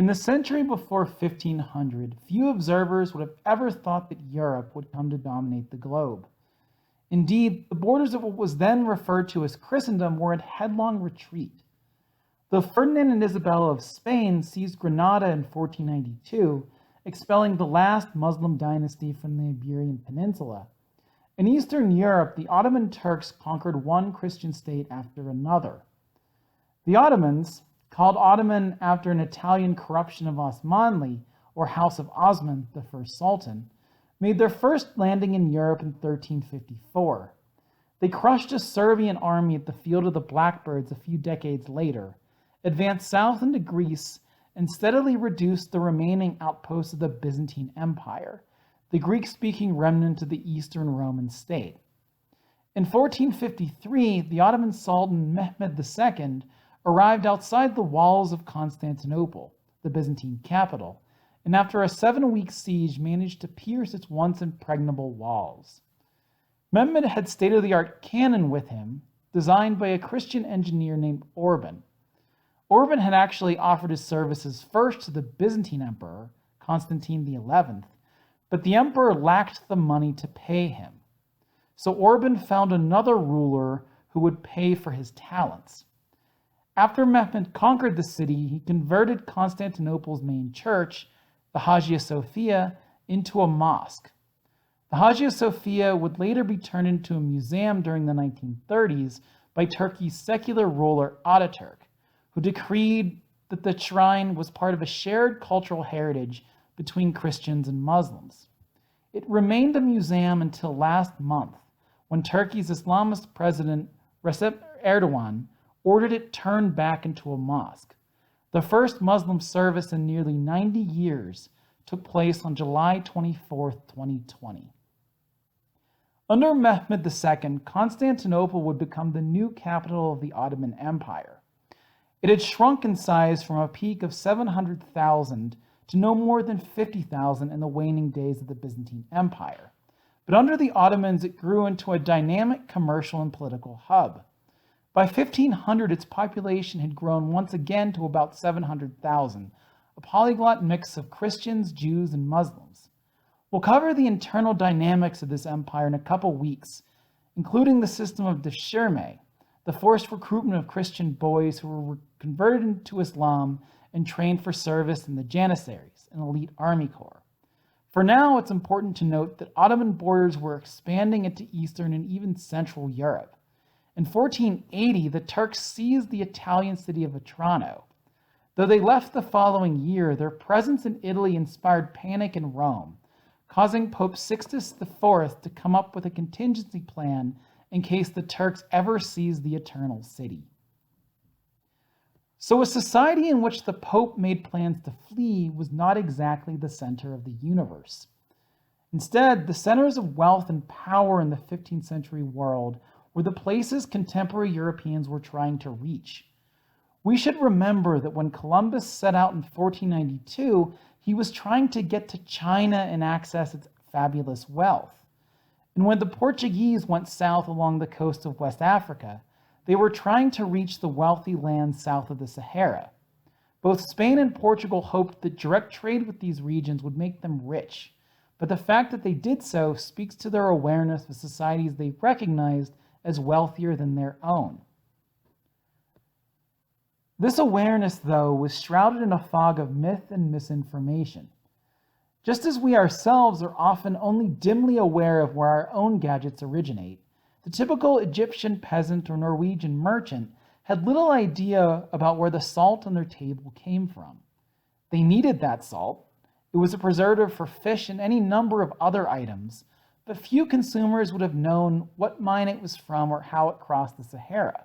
In the century before 1500, few observers would have ever thought that Europe would come to dominate the globe. Indeed, the borders of what was then referred to as Christendom were in headlong retreat. Though Ferdinand and Isabella of Spain seized Granada in 1492, expelling the last Muslim dynasty from the Iberian Peninsula, in Eastern Europe, the Ottoman Turks conquered one Christian state after another. The Ottomans, called Ottoman after an Italian corruption of Osmanli, or House of Osman, the first sultan, made their first landing in Europe in 1354. They crushed a Serbian army at the Field of the Blackbirds a few decades later, advanced south into Greece, and steadily reduced the remaining outposts of the Byzantine Empire, the Greek-speaking remnant of the Eastern Roman state. In 1453, the Ottoman Sultan Mehmed II arrived outside the walls of Constantinople, the Byzantine capital, and after a 7-week siege managed to pierce its once impregnable walls. Mehmed had state-of-the-art cannon with him, designed by a Christian engineer named Orban. Orban had actually offered his services first to the Byzantine emperor, Constantine XI, but the emperor lacked the money to pay him. So Orban found another ruler who would pay for his talents. After Mehmed conquered the city, he converted Constantinople's main church, the Hagia Sophia, into a mosque. The Hagia Sophia would later be turned into a museum during the 1930s by Turkey's secular ruler Ataturk, who decreed that the shrine was part of a shared cultural heritage between Christians and Muslims. It remained a museum until last month, when Turkey's Islamist president Recep Erdogan ordered it turned back into a mosque. The first Muslim service in nearly 90 years took place on July 24, 2020. Under Mehmed II, Constantinople would become the new capital of the Ottoman Empire. It had shrunk in size from a peak of 700,000 to no more than 50,000 in the waning days of the Byzantine Empire. But under the Ottomans, it grew into a dynamic commercial and political hub. By 1500, its population had grown once again to about 700,000, a polyglot mix of Christians, Jews, and Muslims. We'll cover the internal dynamics of this empire in a couple weeks, including the system of deshirme, the forced recruitment of Christian boys who were converted into Islam and trained for service in the Janissaries, an elite army corps. For now, it's important to note that Ottoman borders were expanding into Eastern and even Central Europe. In 1480, the Turks seized the Italian city of Vetrano. Though they left the following year, their presence in Italy inspired panic in Rome, causing Pope Sixtus IV to come up with a contingency plan in case the Turks ever seized the Eternal City. So a society in which the Pope made plans to flee was not exactly the center of the universe. Instead, the centers of wealth and power in the 15th century world were the places contemporary Europeans were trying to reach. We should remember that when Columbus set out in 1492, he was trying to get to China and access its fabulous wealth. And when the Portuguese went south along the coast of West Africa, they were trying to reach the wealthy lands south of the Sahara. Both Spain and Portugal hoped that direct trade with these regions would make them rich, but the fact that they did so speaks to their awareness of societies they recognized as wealthier than their own. This awareness, though, was shrouded in a fog of myth and misinformation. Just as we ourselves are often only dimly aware of where our own gadgets originate, the typical Egyptian peasant or Norwegian merchant had little idea about where the salt on their table came from. They needed that salt. It was a preservative for fish and any number of other items, but few consumers would have known what mine it was from or how it crossed the Sahara.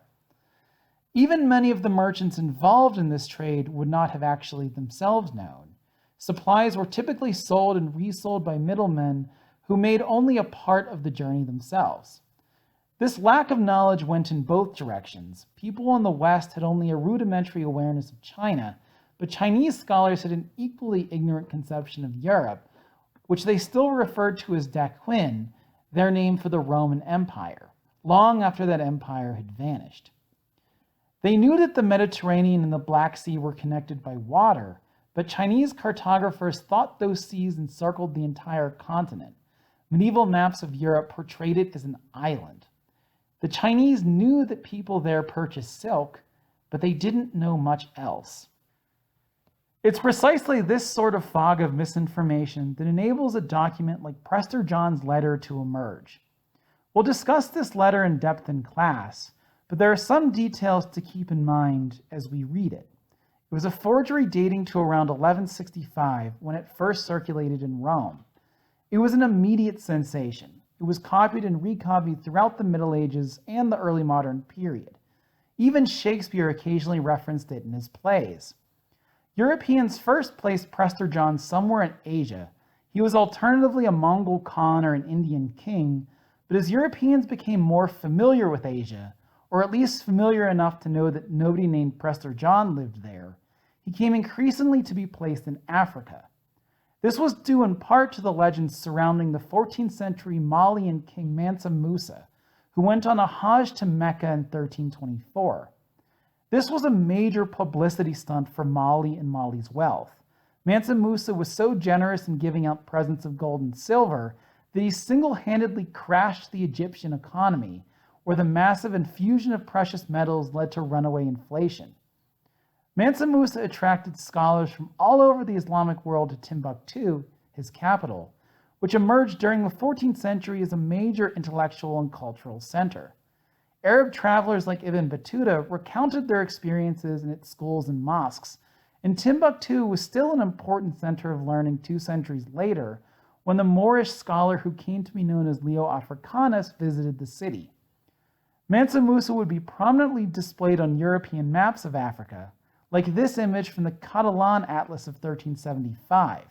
Even many of the merchants involved in this trade would not have actually themselves known. Supplies were typically sold and resold by middlemen who made only a part of the journey themselves. This lack of knowledge went in both directions. People in the West had only a rudimentary awareness of China, but Chinese scholars had an equally ignorant conception of Europe, which they still referred to as Daquin, their name for the Roman Empire, long after that empire had vanished. They knew that the Mediterranean and the Black Sea were connected by water, but Chinese cartographers thought those seas encircled the entire continent. Medieval maps of Europe portrayed it as an island. The Chinese knew that people there purchased silk, but they didn't know much else. It's precisely this sort of fog of misinformation that enables a document like Prester John's letter to emerge. We'll discuss this letter in depth in class, but there are some details to keep in mind as we read it. It was a forgery dating to around 1165 when it first circulated in Rome. It was an immediate sensation. It was copied and recopied throughout the Middle Ages and the early modern period. Even Shakespeare occasionally referenced it in his plays. Europeans first placed Prester John somewhere in Asia. He was alternatively a Mongol Khan or an Indian king, but as Europeans became more familiar with Asia, or at least familiar enough to know that nobody named Prester John lived there, he came increasingly to be placed in Africa. This was due in part to the legends surrounding the 14th century Malian king Mansa Musa, who went on a Hajj to Mecca in 1324. This was a major publicity stunt for Mali and Mali's wealth. Mansa Musa was so generous in giving out presents of gold and silver that he single-handedly crashed the Egyptian economy, where the massive infusion of precious metals led to runaway inflation. Mansa Musa attracted scholars from all over the Islamic world to Timbuktu, his capital, which emerged during the 14th century as a major intellectual and cultural center. Arab travelers like Ibn Battuta recounted their experiences in its schools and mosques, and Timbuktu was still an important center of learning 2 centuries later when the Moorish scholar who came to be known as Leo Africanus visited the city. Mansa Musa would be prominently displayed on European maps of Africa, like this image from the Catalan Atlas of 1375.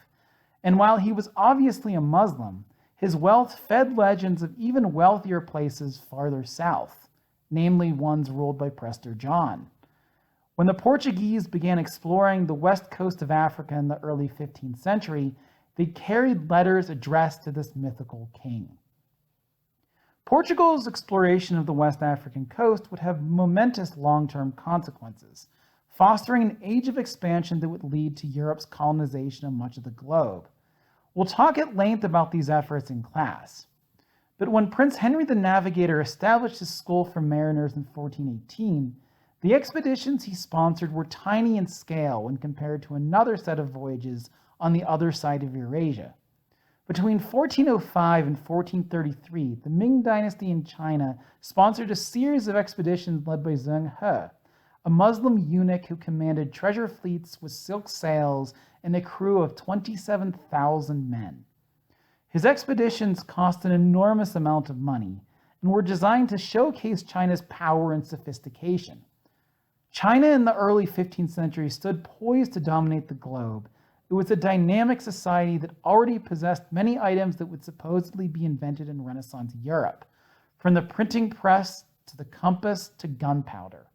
And while he was obviously a Muslim, his wealth fed legends of even wealthier places farther south, namely ones ruled by Prester John. When the Portuguese began exploring the west coast of Africa in the early 15th century, they carried letters addressed to this mythical king. Portugal's exploration of the West African coast would have momentous long-term consequences, fostering an age of expansion that would lead to Europe's colonization of much of the globe. We'll talk at length about these efforts in class. But when Prince Henry the Navigator established his school for mariners in 1418, the expeditions he sponsored were tiny in scale when compared to another set of voyages on the other side of Eurasia. Between 1405 and 1433, the Ming Dynasty in China sponsored a series of expeditions led by Zheng He, a Muslim eunuch who commanded treasure fleets with silk sails and a crew of 27,000 men. His expeditions cost an enormous amount of money and were designed to showcase China's power and sophistication. China in the early 15th century stood poised to dominate the globe. It was a dynamic society that already possessed many items that would supposedly be invented in Renaissance Europe, from the printing press to the compass to gunpowder.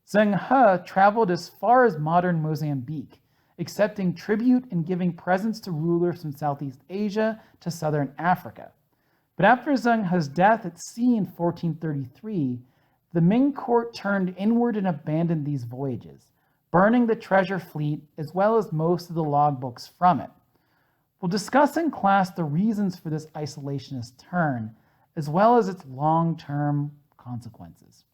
Zheng He traveled as far as modern Mozambique, accepting tribute and giving presents to rulers from Southeast Asia to Southern Africa. But after Zheng He's death at sea in 1433, the Ming court turned inward and abandoned these voyages, burning the treasure fleet as well as most of the logbooks from it. We'll discuss in class the reasons for this isolationist turn, as well as its long-term consequences.